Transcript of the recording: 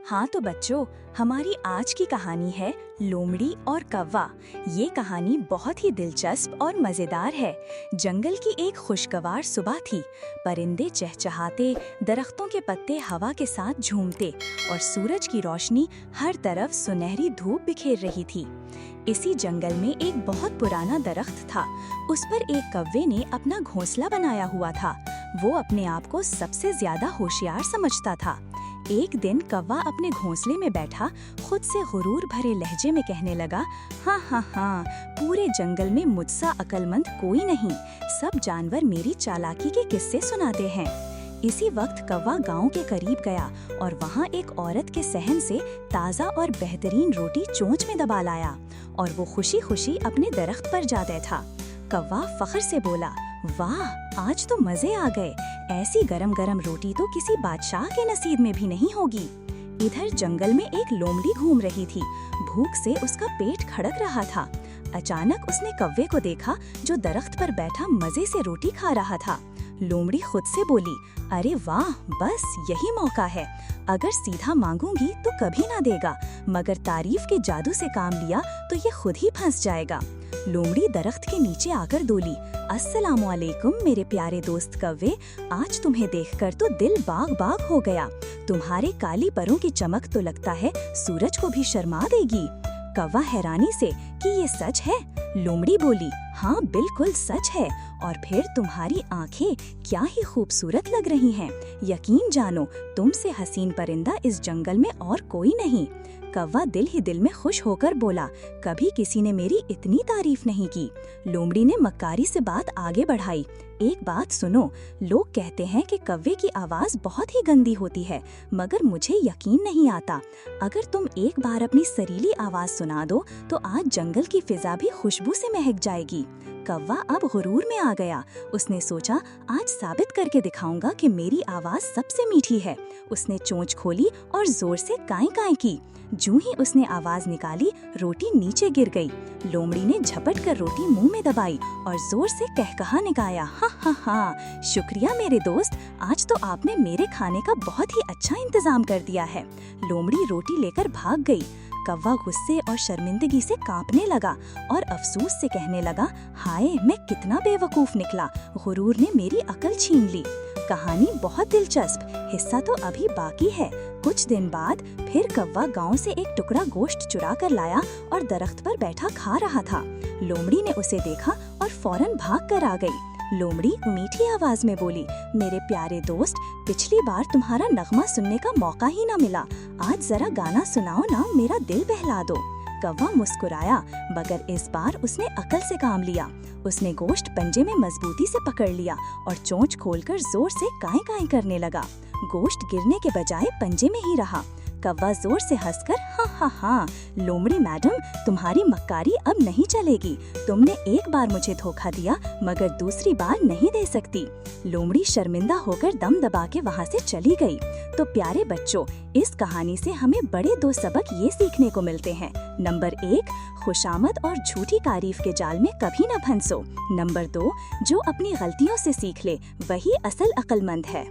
हाँ तो बच्चों, हमारी आज की कहानी है लोमड़ी और कौवा। ये कहानी बहुत ही दिलचस्प और मज़ेदार है। जंगल की एक खुशगवार सुबह थी। परिंदे चहचहाते, दरख्तों के पत्ते हवा के साथ झूमते और सूरज की रोशनी हर तरफ सुनहरी धूप बिखेर रही थी। इसी जंगल में एक बहुत पुराना दरख्त था। उस पर एक कौवे ने अपना घोंसला बनाया हुआ था। वो अपने आप को सबसे ज्यादा होशियार समझता था। एक दिन कौवा अपने घोंसले में बैठा खुद से गुरूर भरे लहजे में कहने लगा, हाँ, पूरे जंगल में मुझसा अक्लमंद कोई नहीं। सब जानवर मेरी चालाकी के किस्से सुनाते हैं। इसी वक्त कौवा गांव के करीब गया और वहां एक औरत के सहन से ताज़ा और बेहतरीन रोटी चोंच में दबा लाया और वो खुशी खुशी अपने दरख्त पर जा बैठा। कौवा फख्र से बोला, वाह, आज तो मजे आ गए। ऐसी गरम गरम रोटी तो किसी बादशाह के नसीब में भी नहीं होगी। इधर जंगल में एक लोमड़ी घूम रही थी। भूख से उसका पेट खड़क रहा था। अचानक उसने कौवे को देखा जो दरख्त पर बैठा मजे से रोटी खा रहा था। लोमड़ी खुद से बोली, अरे वाह, बस यही मौका है। अगर सीधा मांगूंगी तो कभी ना देगा, मगर तारीफ के जादू से काम लिया तो ये खुद ही फंस जाएगा। लोमड़ी दरख्त के नीचे आकर बोली, अस्सलामुअलैकुम मेरे प्यारे दोस्त कौवे, आज तुम्हें देखकर तो दिल बाग बाग हो गया। तुम्हारे काली परों की चमक तो लगता है सूरज को भी शर्मा देगी। कौवा हैरानी से कि ये सच है? लोमड़ी बोली, हाँ बिल्कुल सच है। और फिर तुम्हारी आंखें क्या ही खूबसूरत लग रही हैं। यकीन जानो, तुमसे हसीन परिंदा इस जंगल में और कोई नहीं। कौवा दिल ही दिल में खुश होकर बोला, कभी किसी ने मेरी इतनी तारीफ नहीं की। लोमड़ी ने मक्कारी से बात आगे बढ़ाई, एक बात सुनो, लोग कहते हैं कि कौवे की आवाज बहुत ही गंदी होती है, मगर मुझे यकीन नहीं आता। अगर तुम एक बार अपनी सरीली आवाज सुना दो तो आज जंगल की फिजा भी खुशबू से महक जाएगी। कौवा अब गुरूर में आ गया। उसने सोचा, आज साबित करके दिखाऊंगा कि मेरी आवाज सबसे मीठी है। उसने चोंच खोली और जोर से काई काई की। जूं ही उसने आवाज निकाली, रोटी नीचे गिर गई। लोमड़ी ने झपट कर रोटी मुंह में दबाई और जोर से कहकहा निकाया, हाँ, शुक्रिया मेरे दोस्त, आज तो आपने मेरे खाने का बहुत ही अच्छा इंतजाम कर दिया है। लोमड़ी रोटी लेकर भाग गई। कौवा गुस्से और शर्मिंदगी से कांपने लगा और अफसोस से कहने लगा, हाय, मैं कितना बेवकूफ निकला, गुरूर ने मेरी अकल छीन ली। कहानी बहुत दिलचस्प, हिस्सा तो अभी बाकी है। कुछ दिन बाद फिर कौवा गांव से एक टुकड़ा गोश्त चुरा कर लाया और दरख्त पर बैठा खा रहा था। लोमड़ी ने उसे देखा और फौरन भाग कर आ गई। लोमड़ी मीठी आवाज में बोली, मेरे प्यारे दोस्त, पिछली बार तुम्हारा नगमा सुनने का मौका ही न मिला। आज जरा गाना सुनाओ ना, मेरा दिल बहला दो। कौवा मुस्कुराया, मगर इस बार उसने अकल से काम लिया। उसने गोश्त पंजे में मजबूती से पकड़ लिया और चोंच खोलकर जोर से काई काई करने लगा। गोश्त गिरने के बजाय पंजे में ही रहा। कौवा जोर से हंसकर, हाँ, लोमड़ी मैडम, तुम्हारी मक्कारी अब नहीं चलेगी। तुमने एक बार मुझे धोखा दिया, मगर दूसरी बार नहीं दे सकती। लोमड़ी शर्मिंदा होकर दम दबा के वहाँ से चली गई। तो प्यारे बच्चों, इस कहानी से हमें बड़े दो सबक ये सीखने को मिलते हैं। नंबर 1, खुशामद और झूठी तारीफ के जाल में कभी न फंसो। नंबर 2, जो अपनी गलतियों से सीख ले वही असल अक्लमंद है।